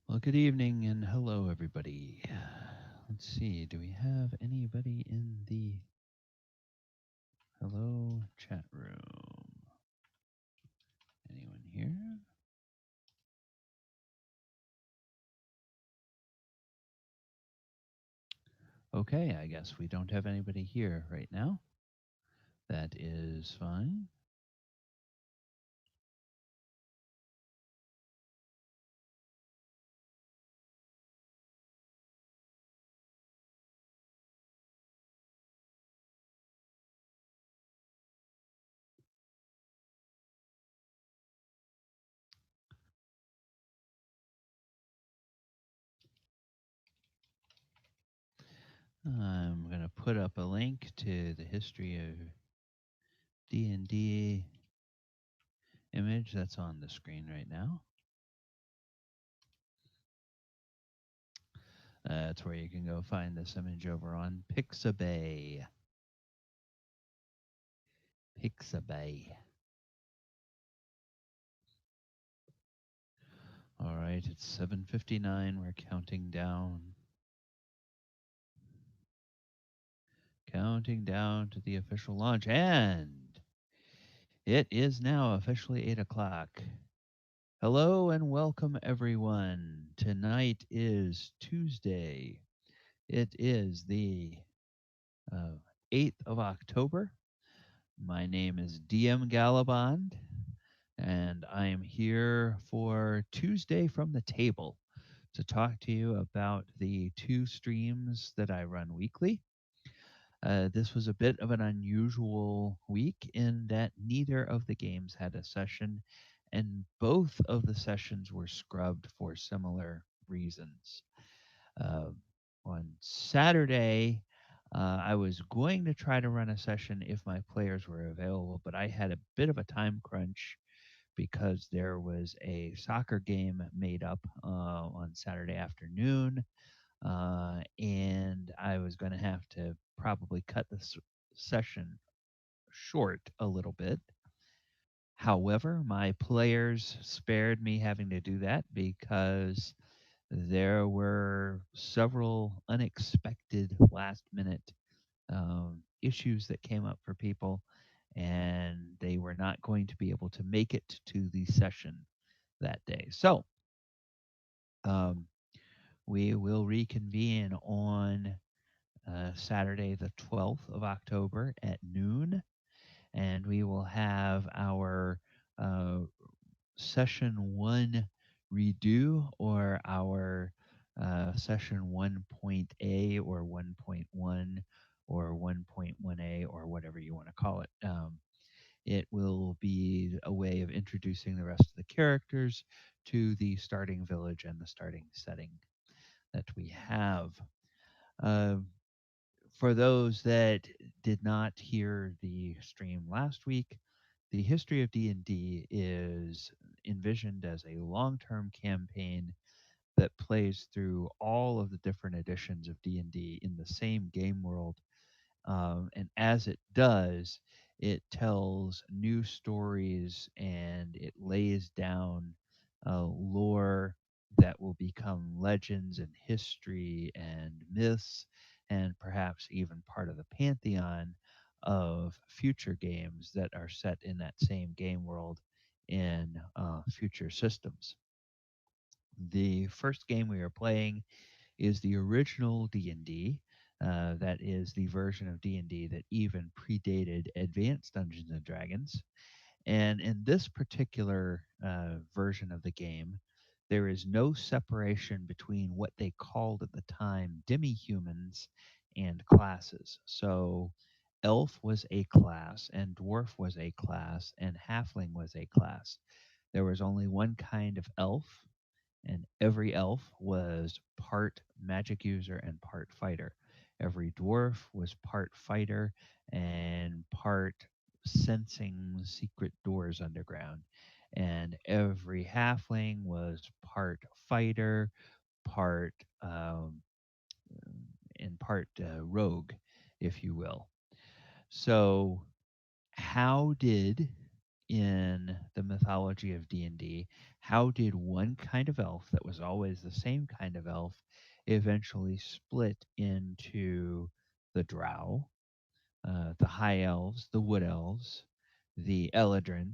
Well, good evening and hello, everybody. Let's see, do we have anybody in the hello chat room? Anyone here? Okay, I guess we don't have anybody here right now. That is fine. I'm going to put up a link to the history of D&D image that's on the screen right now. That's where you can go find this image over on Pixabay. Pixabay. All right, it's 7:59. We're counting down to the official launch, and it is now officially 8 o'clock. Hello and welcome, everyone. Tonight is Tuesday. It is the uh, 8th of October. My name is DM Gallibond, and I am here for Tuesday from the Table to talk to you about the two streams that I run weekly. This was a bit of an unusual week in that neither of the games had a session, and both of the sessions were scrubbed for similar reasons. Uh, on Saturday, I was going to try to run a session if my players were available, but I had a bit of a time crunch because there was a soccer game made up on Saturday afternoon, and I was going to have to probably cut the session short a little bit. However, my players spared me having to do that because there were several unexpected last minute issues that came up for people, and they were not going to be able to make it to the session that day. So um, we will reconvene on Saturday, the 12th of October at noon, and we will have our uh, session one redo or our session 1.A or 1.1 or 1.1A or whatever you want to call it. It will be a way of introducing the rest of the characters to the starting village and the starting setting that we have. Uh, for those that did not hear the stream last week, the history of D&D is envisioned as a long-term campaign that plays through all of the different editions of D&D in the same game world, and as it does, it tells new stories and it lays down lore that will become legends and history and myths, and perhaps even part of the pantheon of future games that are set in that same game world in future systems. The first game we are playing is the original D&D. That is the version of D&D that even predated Advanced Dungeons and Dragons. And in this particular version of the game, there is no separation between what they called at the time demi-humans and classes. So elf was a class, and dwarf was a class, and halfling was a class. There was only one kind of elf, and every elf was part magic user and part fighter. Every dwarf was part fighter and part sensing secret doors underground. And every halfling was part fighter, part and part rogue, if you will. So, how did in the mythology of D&D, how did one kind of elf that was always the same kind of elf eventually split into the drow, the high elves, the wood elves, the eladrin,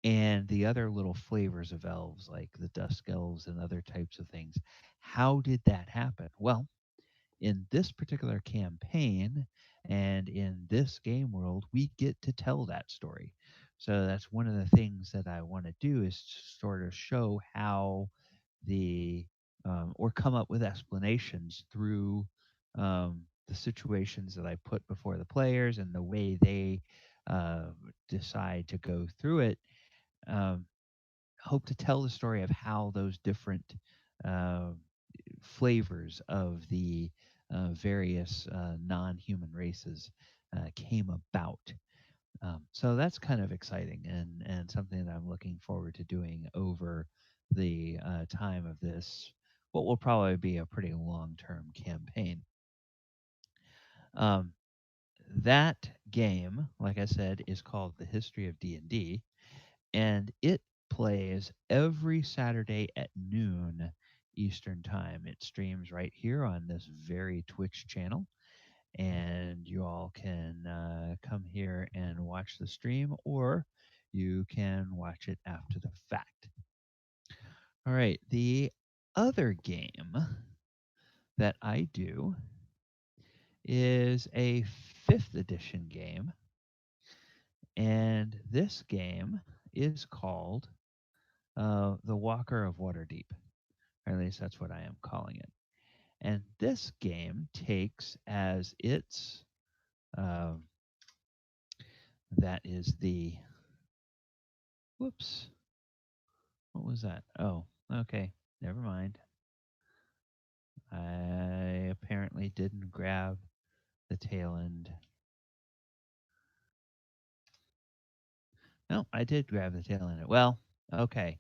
and the other little flavors of elves like the dusk elves and other types of things? How did that happen? Well, in this particular campaign and in this game world, we get to tell that story. So that's one of the things that I want to do is sort of show how the or come up with explanations through the situations that I put before the players and the way they uh, decide to go through it. Um, Hope to tell the story of how those different uh, flavors of the various non-human races came about. So that's kind of exciting and something that I'm looking forward to doing over the time of this, what will probably be a pretty long-term campaign. Um, that game, like I said, is called The History of D&D, and it plays every Saturday at noon Eastern Time. It streams right here on this very Twitch channel, and you all can come here and watch the stream, or you can watch it after the fact. All right, the other game that I do is a 5th edition game, and this game is called The Walker of Waterdeep. Or at least that's what I am calling it. And this game takes as its uh, that is the whoops. What was that? Oh, okay. Never mind. I apparently didn't grab the tail end. No, I did grab the tail end. Well, okay.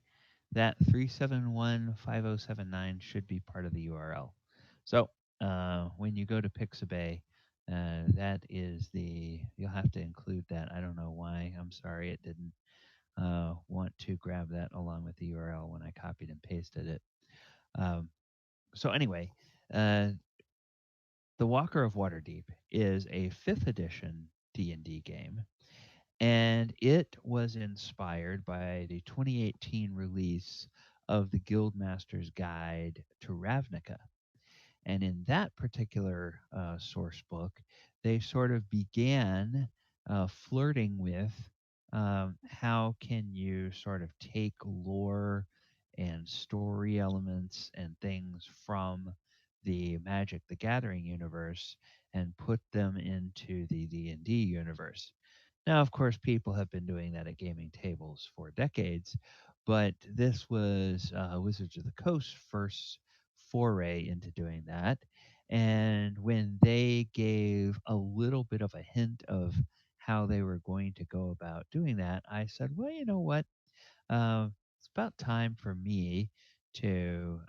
That 3715079 should be part of the URL. So when you go to Pixabay, that is you'll have to include that. I don't know why. I'm sorry it didn't want to grab that along with the URL when I copied and pasted it. Um, so anyway, uh, The Walker of Waterdeep is a 5th edition D&D game, and it was inspired by the 2018 release of the Guildmaster's Guide to Ravnica. And in that particular source book, they sort of began flirting with how can you sort of take lore and story elements and things from the Magic the Gathering universe and put them into the D&D universe. Now, of course, people have been doing that at gaming tables for decades, but this was Wizards of the Coast's first foray into doing that. And when they gave a little bit of a hint of how they were going to go about doing that, I said, well, you know what? It's about time for me to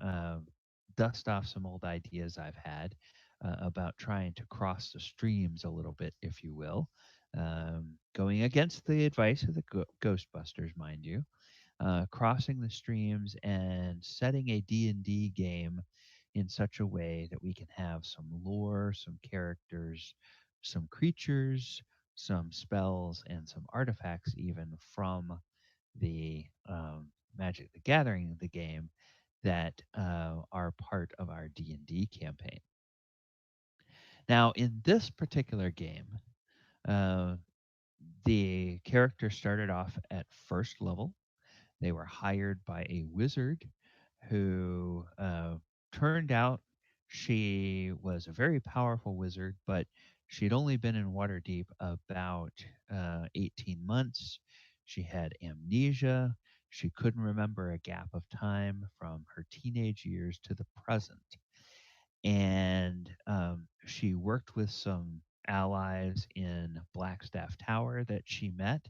dust off some old ideas I've had about trying to cross the streams a little bit, if you will, going against the advice of the Ghostbusters, mind you, crossing the streams and setting a D&D game in such a way that we can have some lore, some characters, some creatures, some spells, and some artifacts even from the Magic the Gathering the game that are part of our D&D campaign. Now, in this particular game, uh, the character started off at first level. They were hired by a wizard who turned out she was a very powerful wizard, but she'd only been in Waterdeep about 18 months. She had amnesia. She couldn't remember a gap of time from her teenage years to the present. And she worked with some allies in Blackstaff Tower that she met,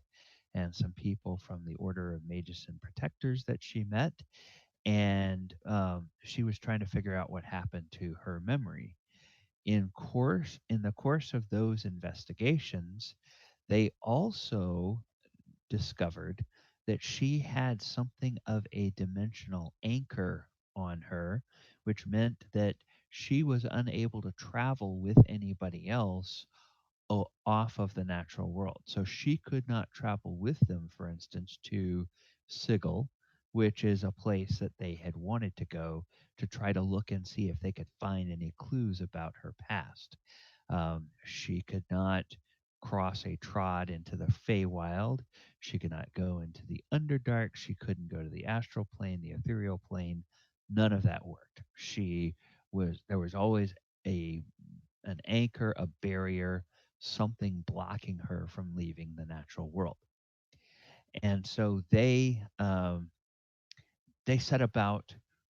and some people from the Order of Magus and Protectors that she met, and she was trying to figure out what happened to her memory. In the course of those investigations, they also discovered that she had something of a dimensional anchor on her, which meant that she was unable to travel with anybody else off of the natural world. So she could not travel with them, for instance, to Sigil, which is a place that they had wanted to go to try to look and see if they could find any clues about her past. She could not cross a trod into the Feywild. She could not go into the Underdark. She couldn't go to the astral plane, the ethereal plane. None of that worked. There was always a an anchor, a barrier, something blocking her from leaving the natural world. And so they set about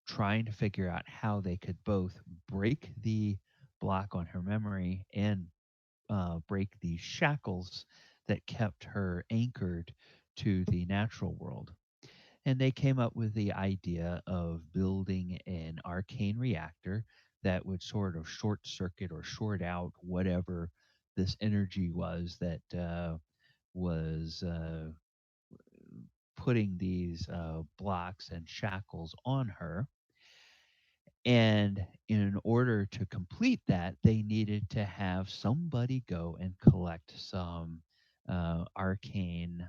trying to figure out how they could both break the block on her memory and break the shackles that kept her anchored to the natural world. And they came up with the idea of building an arcane reactor that would sort of short circuit or short out whatever this energy was that was putting these blocks and shackles on her. And in order to complete that, they needed to have somebody go and collect some arcane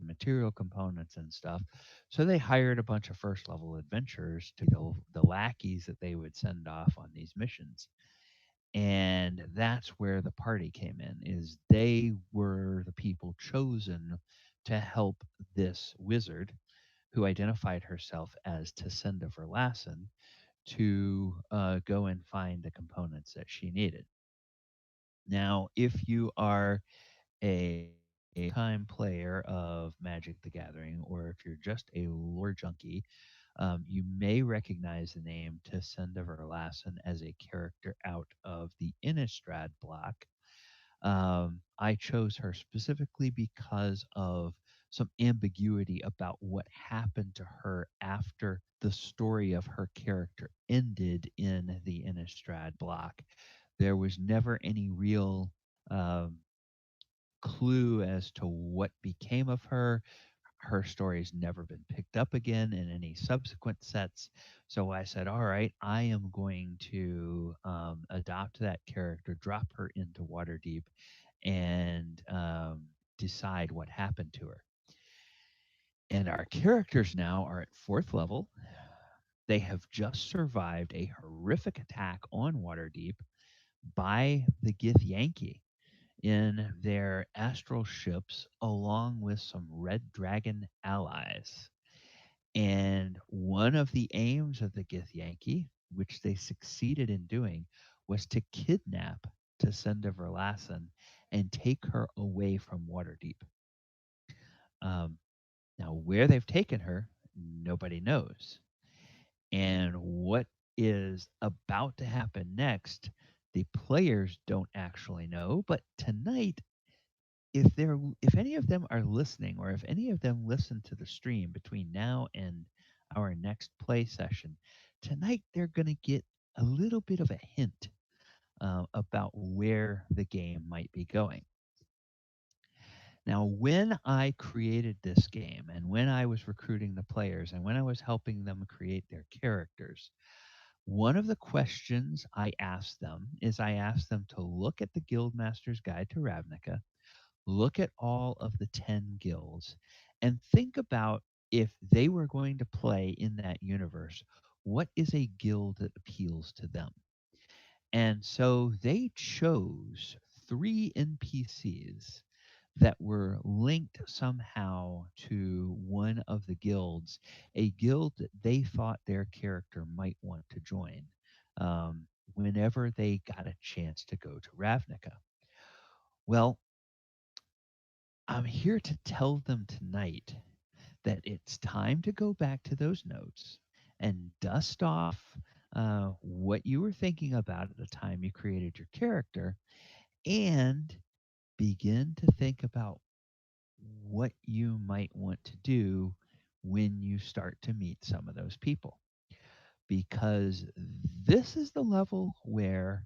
material components and stuff. So they hired a bunch of first level adventurers to be the lackeys that they would send off on these missions. And that's where the party came in, is they were the people chosen to help this wizard who identified herself as Tassinda Verlassen to go and find the components that she needed. Now, if you are a time player of Magic the Gathering, or if you're just a lore junkie, you may recognize the name Tassinda Verlassen as a character out of the Innistrad block. I chose her specifically because of some ambiguity about what happened to her after the story of her character ended in the Innistrad block. There was never any real um, clue as to what became of her. Her story's never been picked up again in any subsequent sets. So I said, all right, I am going to adopt that character, drop her into Waterdeep, and decide what happened to her. And our characters now are at fourth level. They have just survived a horrific attack on Waterdeep by the Githyanki in their astral ships, along with some red dragon allies. And one of the aims of the Githyanki, which they succeeded in doing, was to kidnap Tassinda Verlassen and take her away from Waterdeep. Um, Now, where they've taken her, nobody knows. And what is about to happen next, the players don't actually know. But tonight, if any of them are listening, or if any of them listen to the stream between now and our next play session, tonight they're going to get a little bit of a hint about where the game might be going. Now, when I created this game and when I was recruiting the players and when I was helping them create their characters, one of the questions I asked them is I asked them to look at the Guildmaster's Guide to Ravnica, look at all of the 10 guilds, and think about, if they were going to play in that universe, what is a guild that appeals to them? And so they chose 3 NPCs that were linked somehow to one of the guilds, a guild that they thought their character might want to join whenever they got a chance to go to Ravnica. Well, I'm here to tell them tonight that it's time to go back to those notes and dust off what you were thinking about at the time you created your character, and begin to think about what you might want to do when you start to meet some of those people. Because this is the level where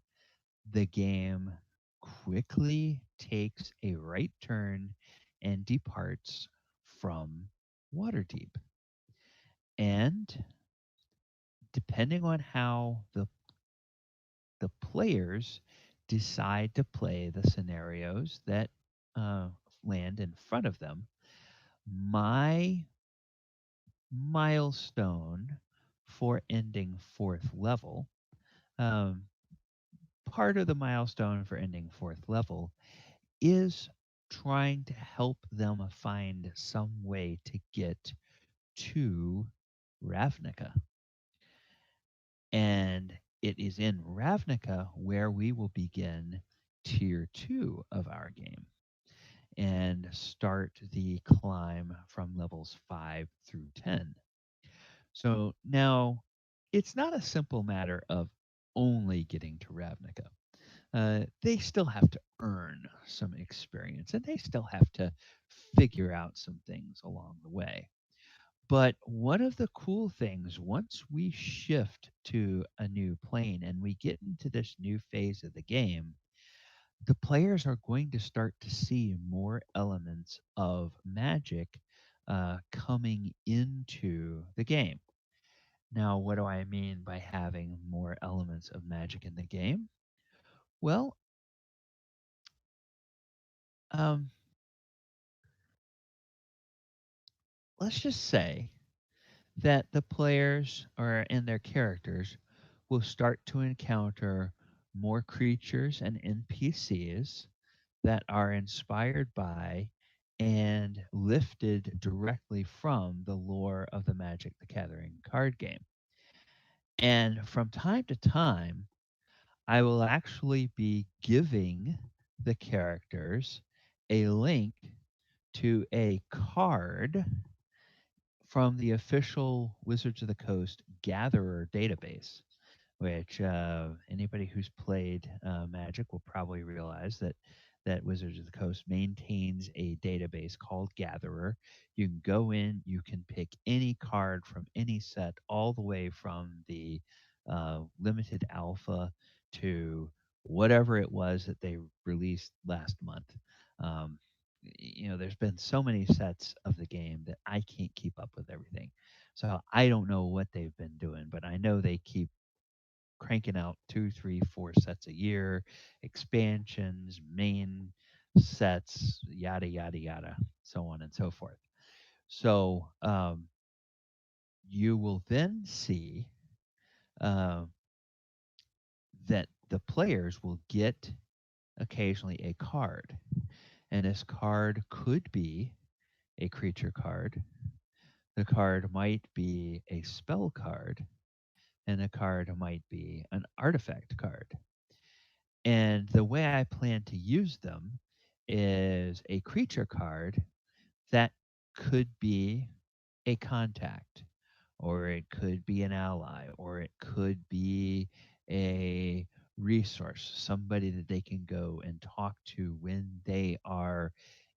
the game quickly takes a right turn and departs from Waterdeep. And depending on how the players decide to play the scenarios that uh, land in front of them, my milestone for ending fourth level, um, part of the milestone for ending fourth level is trying to help them find some way to get to Ravnica. And it is in Ravnica where we will begin tier 2 of our game and start the climb from levels 5 through 10. So now it's not a simple matter of only getting to Ravnica. They still have to earn some experience and they still have to figure out some things along the way. But one of the cool things, once we shift to a new plane and we get into this new phase of the game, the players are going to start to see more elements of magic coming into the game. Now, what do I mean by having more elements of magic in the game? Well, um, let's just say that the players or and their characters will start to encounter more creatures and NPCs that are inspired by and lifted directly from the lore of the Magic the Gathering card game. And from time to time, I will actually be giving the characters a link to a card from the official Wizards of the Coast Gatherer database, which anybody who's played Magic will probably realize that Wizards of the Coast maintains a database called Gatherer. You can go in, you can pick any card from any set, all the way from the limited alpha to whatever it was that they released last month. Um, there's been so many sets of the game that I can't keep up with everything. So I don't know what they've been doing, but I know they keep cranking out two, three, four sets a year, expansions, main sets, yada, yada, yada, so on and so forth. So you will then see uh, that the players will get occasionally a card. And this card could be a creature card. The card might be a spell card, and the card might be an artifact card. And the way I plan to use them is a creature card that could be a contact, or it could be an ally, or it could be a resource, somebody that they can go and talk to when they are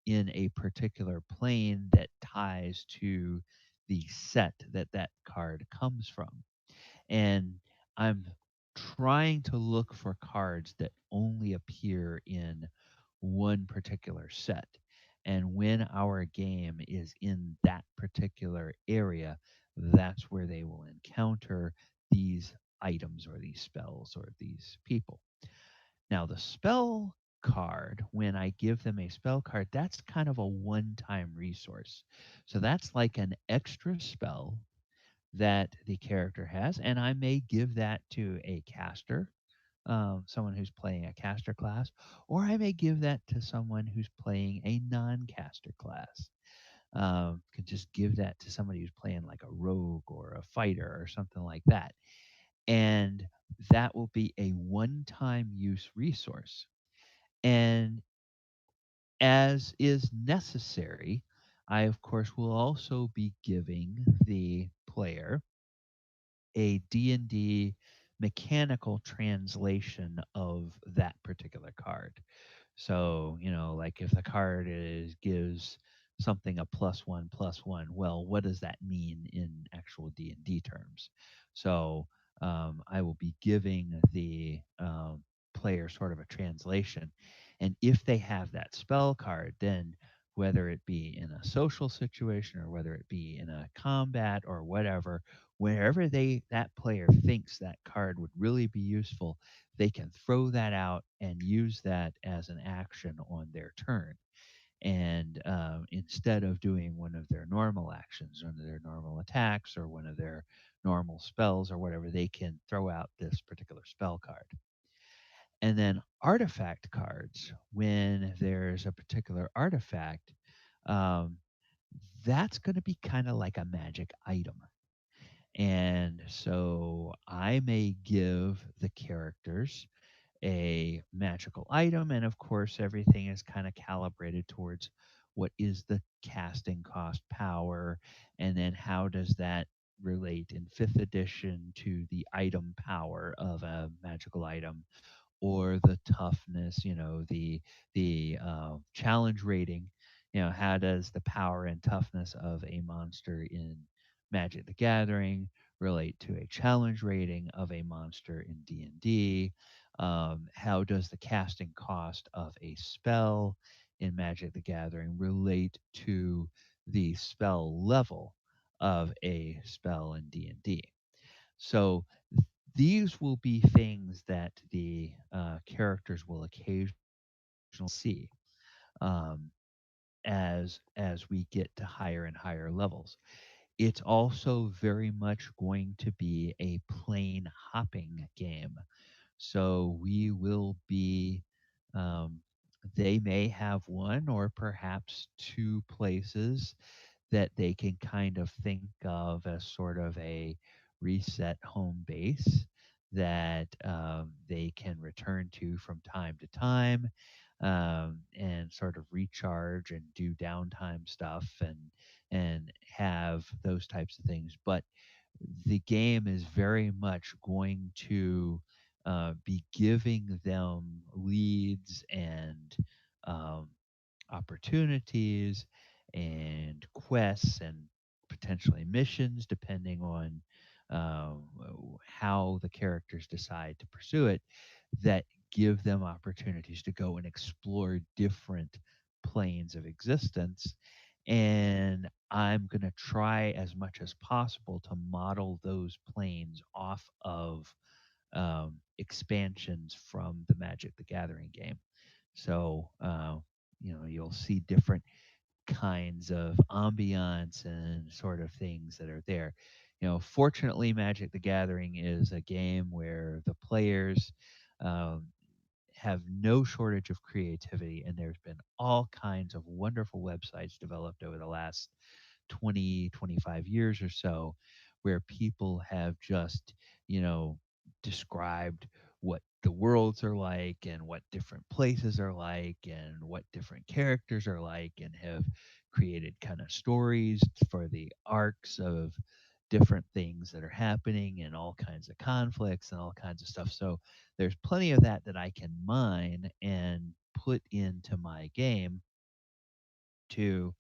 in a particular plane that ties to the set that that card comes from. And I'm trying to look for cards that only appear in one particular set. And when our game is in that particular area, that's where they will encounter these items or these spells or these people. Now, the spell card, when I give them a spell card, that's kind of a one time resource. So that's like an extra spell that the character has, and I may give that to a caster, someone who's playing a caster class, or I may give that to someone who's playing a non-caster class. Could just give that to somebody who's playing like a rogue or a fighter or something like that, and that will be a one-time use resource. And as is necessary, I of course will also be giving the player a D&D mechanical translation of that particular card. So, like if the card gives something a +1/+1, well, what does that mean in actual D&D terms? So, I will be giving the player sort of a translation. And if they have that spell card, then whether it be in a social situation or whether it be in a combat or whatever, wherever that player thinks that card would really be useful, they can throw that out and use that as an action on their turn. And instead of doing one of their normal actions, one of their normal attacks, or one of their normal spells, or whatever, they can throw out this particular spell card. And then artifact cards, when there's a particular artifact, um, that's going to be kind of like a magic item. And so I may give the characters a magical item, and of course, everything is kind of calibrated towards what is the casting cost power, and then how does that relate in fifth edition to the item power of a magical item, or the toughness, the challenge rating. How does the power and toughness of a monster in Magic the Gathering relate to a challenge rating of a monster in D&D? How does the casting cost of a spell in Magic the Gathering relate to the spell level of a spell in D&D? So these will be things that the characters will occasionally see um, as we get to higher and higher levels. It's also very much going to be a plane hopping game. So we will be, um, they may have one or perhaps two places that they can kind of think of as sort of a reset home base that they can return to from time to time, and sort of recharge and do downtime stuff and have those types of things. But the game is very much going to be giving them leads and um, opportunities and quests and potentially missions, depending on how the characters decide to pursue it, that give them opportunities to go and explore different planes of existence. And I'm going to try as much as possible to model those planes off of expansions from the Magic the Gathering game. So, you'll see different kinds of ambiance and sort of things that are there. Fortunately, Magic the Gathering is a game where the players um, have no shortage of creativity, and there's been all kinds of wonderful websites developed over the last 20, 25 years or so, where people have just, described what the worlds are like and what different places are like and what different characters are like, and have created kind of stories for the arcs of different things that are happening and all kinds of conflicts and all kinds of stuff. So there's plenty of that I can mine and put into my game to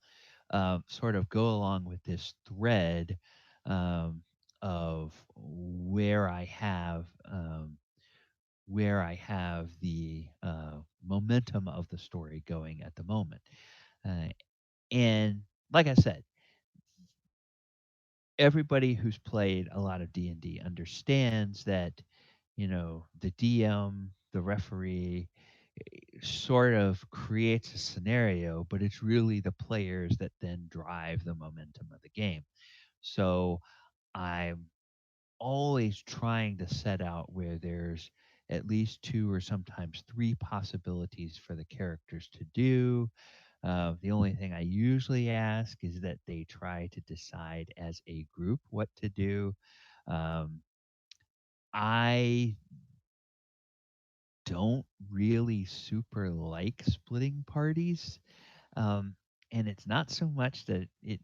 sort of go along with this thread um, of where I have the momentum of the story going at the moment. Uh, and like I said, everybody who's played a lot of D&D understands that, the DM, the referee, sort of creates a scenario, but it's really the players that then drive the momentum of the game. So I'm always trying to set out where there's at least two or sometimes three possibilities for the characters to do. The only thing I usually ask is that they try to decide as a group what to do. Um, I don't really super like splitting parties. Um, and it's not so much that it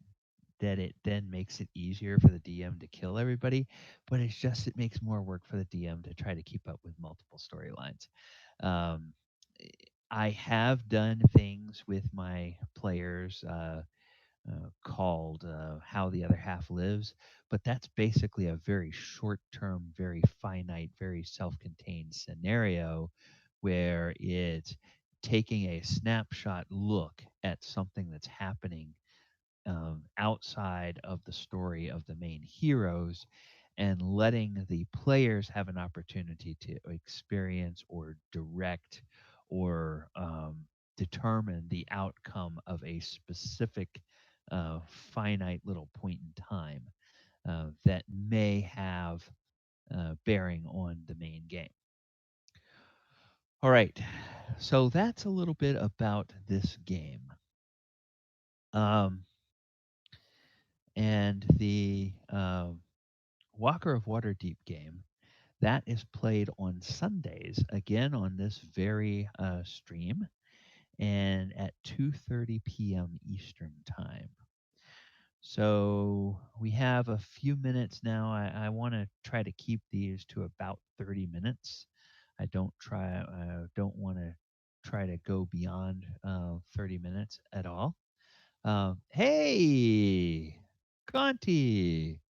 then makes it easier for the DM to kill everybody, but it's just it makes more work for the DM to try to keep up with multiple storylines. Um, I have done things with my players called How the Other Half Lives, but that's basically a very short term, very finite, very self contained scenario where it's taking a snapshot look at something that's happening outside of the story of the main heroes and letting the players have an opportunity to experience or direct or determine the outcome of a specific finite little point in time that may have bearing on the main game. All right, so that's a little bit about this game. Um, and the Walker of Waterdeep game that is played on Sundays, again on this very stream, and at 2:30 p.m. Eastern time. So we have a few minutes now. I want to try to keep these to about 30 minutes. I don't want to try to go beyond 30 minutes at all. Hey, Conti.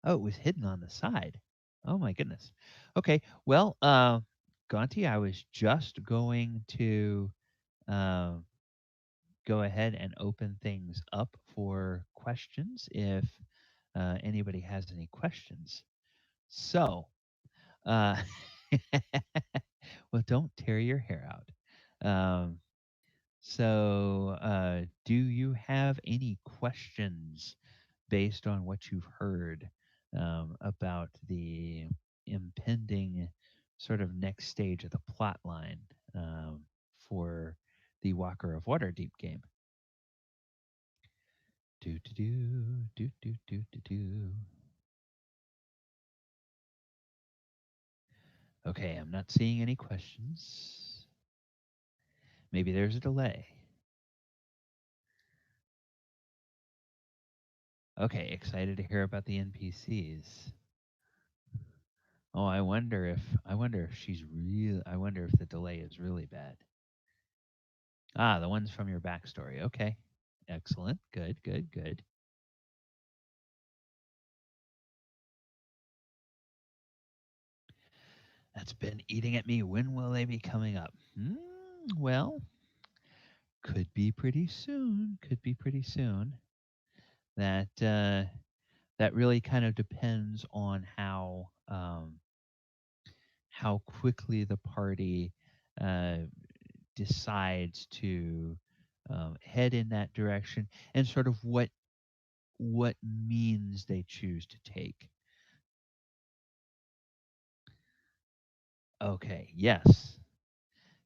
Oh, it was hidden on the side. Oh my goodness. Okay. Well, Gonti, I was just going to uh, go ahead and open things up for questions if anybody has any questions. So, uh, well, don't tear your hair out. Do you have any questions based on what you've heard about the impending sort of next stage of the plot line for the Walker of Waterdeep game? Do do do do do do do do. Okay, I'm not seeing any questions. Maybe there's a delay. Okay, excited to hear about the NPCs. Oh, I wonder if she's real. I wonder if the delay is really bad. Ah, the ones from your backstory. Okay, excellent. Good, good, good. That's been eating at me. When will they be coming up? Well, could be pretty soon. Could be pretty soon. That that really kind of depends on how quickly the party uh, decides to head in that direction and sort of what means they choose to take. Okay, yes.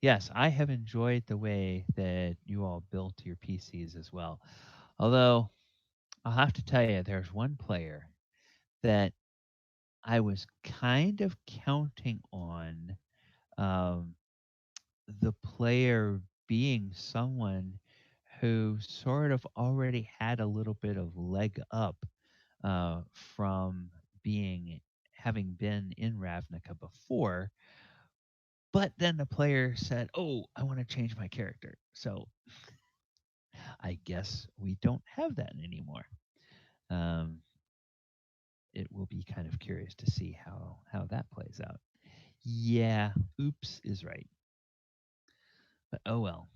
Yes, I have enjoyed the way that you all built your PCs as well. Although I'll have to tell you, there's one player that I was kind of counting on um, the player being someone who sort of already had a little bit of leg up from being having been in Ravnica before. But then the player said, "Oh, I want to change my character." So I guess we don't have that anymore. Um, it will be kind of curious to see how that plays out. Yeah, oops is right, but oh well.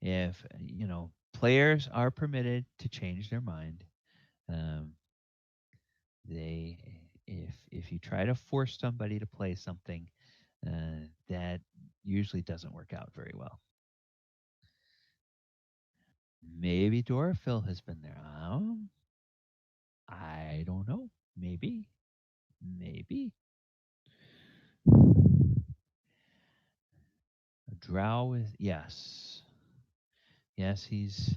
If players are permitted to change their mind, um, they if you try to force somebody to play something, that usually doesn't work out very well. Maybe Dorafil has been there. I don't know. Maybe. Maybe. Drow is yes. Yes, he's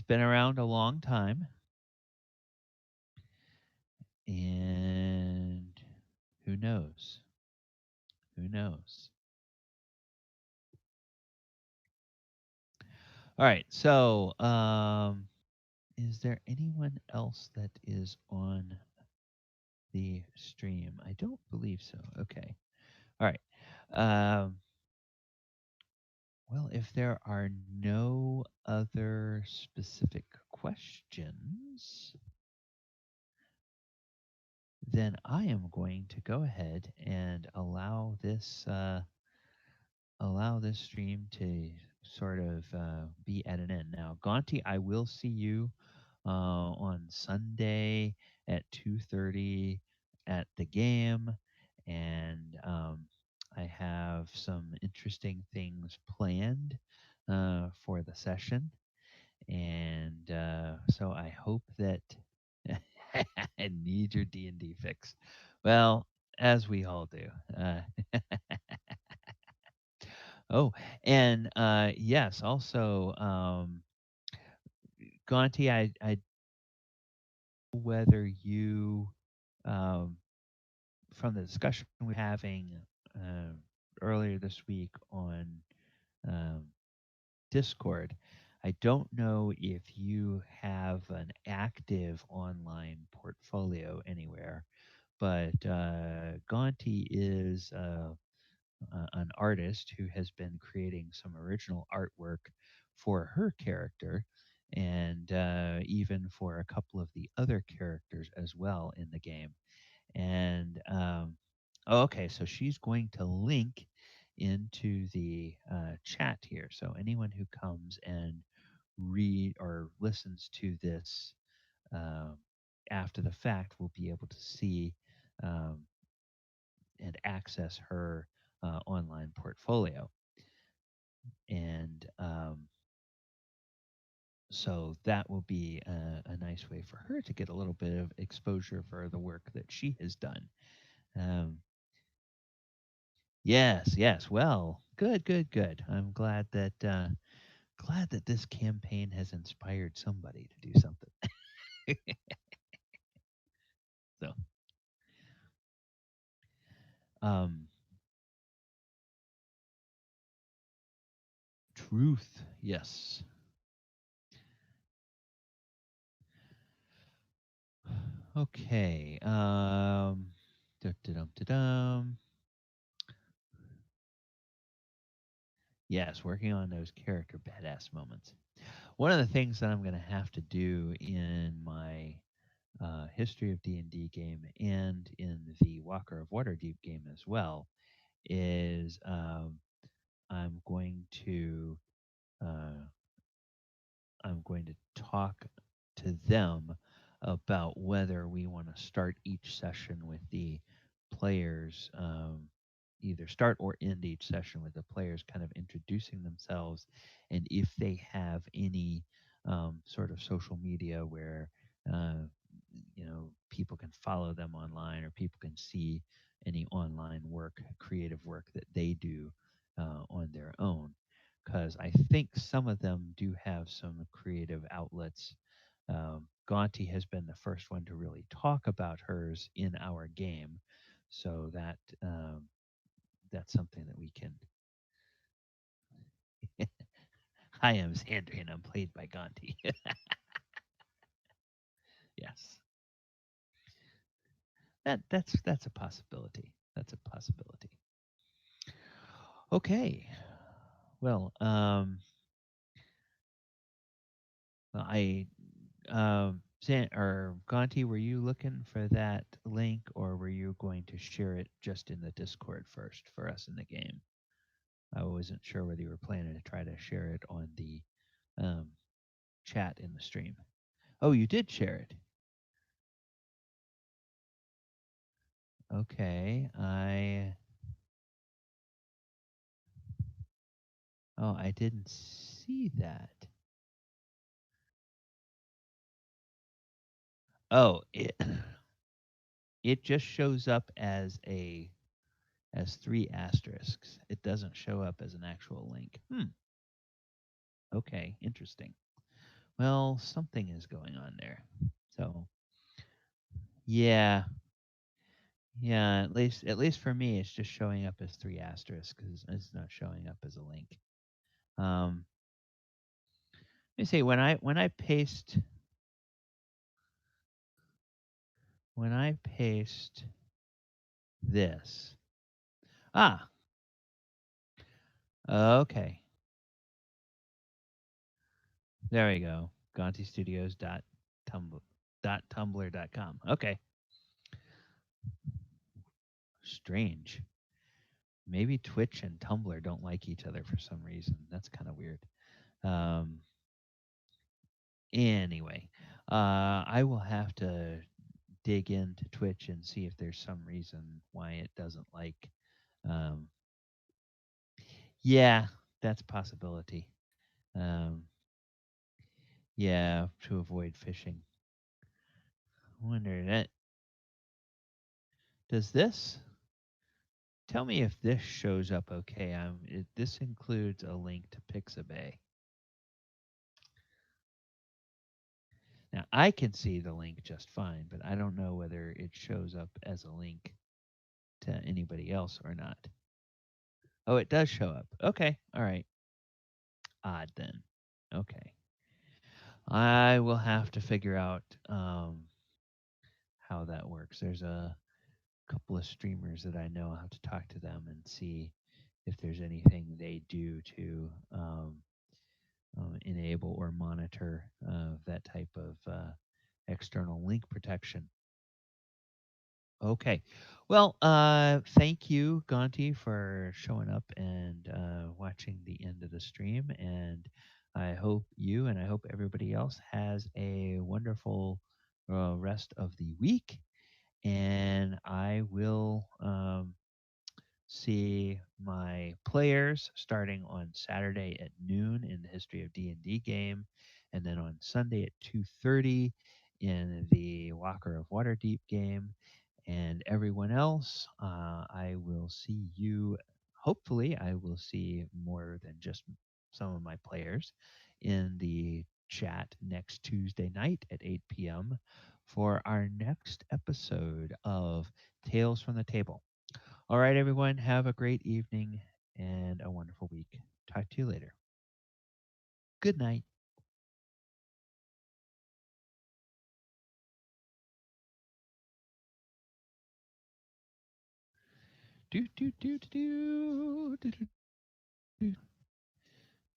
been around a long time. And who knows? Who knows? All right. So, is there anyone else that is on the stream? I don't believe so. Okay. All right. Um, well, if there are no other specific questions, then I am going to go ahead and allow this stream to sort of be at an end. Now, Gonti, I will see you on Sunday at 2:30 at the game, and I have some interesting things planned for the session, and so I hope that I need your D&D fix. Well, as we all do. Oh, and yes, also, Gonti, I whether you, um, from the discussion we're having uh, earlier this week on um, Discord, I don't know if you have an active online portfolio anywhere, but Gonti is an artist who has been creating some original artwork for her character and even for a couple of the other characters as well in the game. And oh, okay, so she's going to link into the chat here. So anyone who comes and read or listens to this um, after the fact will be able to see um, and access her online portfolio. And so that will be a nice way for her to get a little bit of exposure for the work that she has done. Um, yes, yes. Well, good, good, good. I'm glad that this campaign has inspired somebody to do something. So, um, truth. Yes. Okay. Da-da-dum-da-dum. Yes, working on those character badass moments. One of the things that I'm going to have to do in my history of D&D game and in the Walker of Waterdeep game as well is I'm going to uh, I'm going to talk to them about whether we want to start each session with the players, either start or end each session with the players kind of introducing themselves, and if they have any sort of social media where uh, people can follow them online or people can see any online work, creative work that they do on their own because I think some of them do have some creative outlets. Gonti has been the first one to really talk about hers in our game, so that's something that we can. I am Xander, and I'm played by Gonti. Yes, that's a possibility. That's a possibility. Okay. Well, I or Gonti, were you looking for that link, or were you going to share it just in the Discord first for us in the game? I wasn't sure whether you were planning to try to share it on the um, chat in the stream. Oh, you did share it. Okay, I didn't see that. Oh, it just shows up as three asterisks. It doesn't show up as an actual link. Okay, interesting. Well, something is going on there. So, yeah, yeah. At least for me, it's just showing up as three asterisks because it's not showing up as a link. Um, let me see when I paste this. Ah, okay. There we go. GantiStudios.tumblr.com. Okay. Strange. Maybe Twitch and Tumblr don't like each other for some reason. That's kind of weird. Um, anyway, I will have to dig into Twitch and see if there's some reason why it doesn't like. Um, yeah, that's a possibility. Um, yeah, to avoid phishing. I wonder that does this tell me if this shows up okay. This includes a link to Pixabay. Now I can see the link just fine, but I don't know whether it shows up as a link to anybody else or not. Oh, it does show up. Okay, all right. Odd then. Okay. I will have to figure out how that works. There's a couple of streamers that I know. I'll have to talk to them and see if there's anything they do to enable or monitor that type of external link protection. Okay. Well, thank you, Gonti, for showing up and watching the end of the stream. And I hope you and I hope everybody else has a wonderful rest of the week. And I will see my players starting on Saturday at noon in the History of D&D game, and then on Sunday at 2:30 in the Walker of Waterdeep game. And everyone else, I will see you. Hopefully, I will see more than just some of my players in the chat next Tuesday night at 8 p.m. for our next episode of Tales from the Table. All right, everyone, have a great evening and a wonderful week. Talk to you later. Good night. Do do do do do do do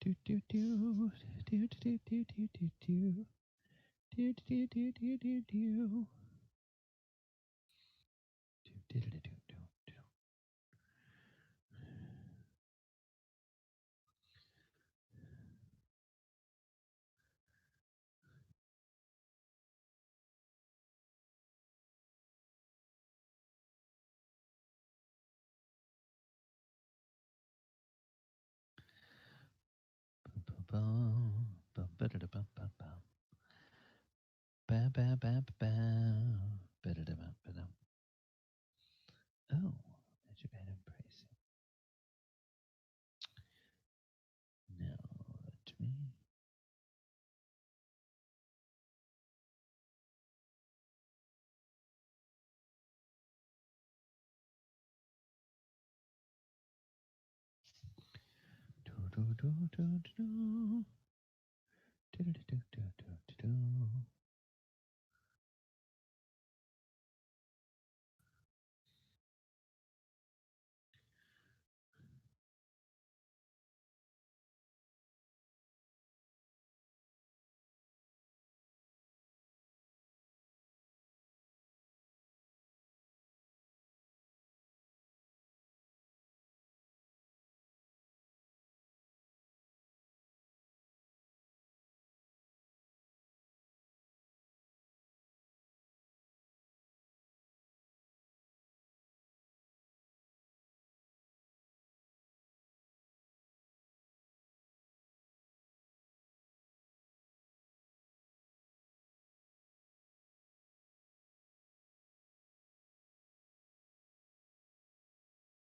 do do do do do do do do do. Do do do do do do. Do do do do do. Bum, bum, ba-da-da-bum, bum, bum. Ba, ba, ba, ba, ba. Ba-da-da-bum, ba-dum. Oh, magic item pricing. No, let me. Do, do, do, do, do, do. Do, do, do, do, do, do, do.